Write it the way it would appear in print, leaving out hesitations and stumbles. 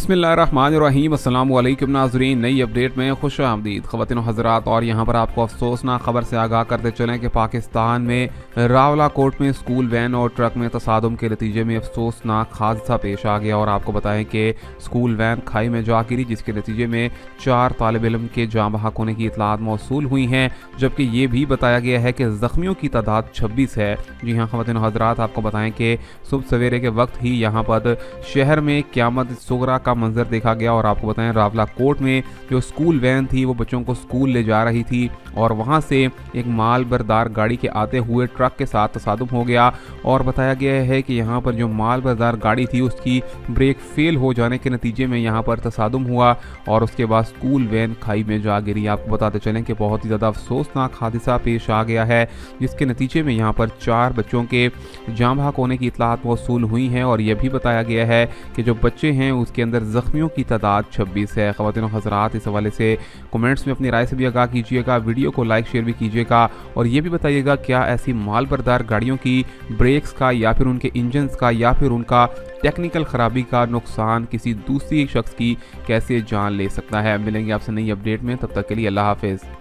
बिस्मिल्लाहिर्रहमानिर्रहीम अस्सलाम वालेकुम नाज़रीन। नई अपडेट में खुश आमदीद ख़वातीन व हज़रात। और यहाँ पर आपको अफसोसनाक खबर से आगाह करते चलें कि पाकिस्तान में रावलाकोट में स्कूल वैन और ट्रक में तसादुम के नतीजे में अफसोसनाक हादसा पेश आ गया। और आपको बताएं कि स्कूल वैन खाई में जा गिरी, जिसके नतीजे में 4 तालिब इल्म के जाँ बहक होने की इतलात मौसूल हुई हैं, जबकि ये भी बताया गया है कि ज़ख्मियों की तादाद 26 है। जी हाँ ख़वातीन व हज़रात, आपको बताएं कि सुबह सवेरे के वक्त ही यहाँ पर शहर में क़यामत सुगरा का मंजर देखा गया। और आपको बताएं रावलाकोट में जो स्कूल वैन थी वो बच्चों को स्कूल ले जा रही थी और वहां से एक माल बरदार गाड़ी के आते हुए ट्रक के साथ तसादुम हो गया। और बताया गया है कि यहाँ पर जो माल बरदार गाड़ी थी उसकी ब्रेक फेल हो जाने के नतीजे में यहाँ पर तसादुम हुआ और उसके बाद स्कूल वैन खाई में जा गिरी। आपको बताते चलें कि बहुत ही ज़्यादा अफसोसनाक हादसा पेश आ गया है, जिसके नतीजे में यहाँ पर 4 बच्चों के जाँ बहक होने की इतलात मौसूल हुई हैं। और यह भी बताया गया है कि जो बच्चे हैं उसके अंदर ज़ख्मियों की तादाद 26 है। ख़वातीन व हज़रात, इस हवाले से कमेंट्स में अपनी राय से भी आगाह कीजिएगा, वीडियो को लाइक शेयर भी कीजिएगा और ये भी बताइएगा क्या ऐसी माल बरदार गाड़ियों की ब्रेक्स का या फिर उनके इंजन्स का या फिर उनका टेक्निकल ख़राबी का नुकसान किसी दूसरी शख्स की कैसे जान ले सकता है। मिलेंगे आपसे नई अपडेट में, तब तक के लिए अल्लाह हाफ़िज़।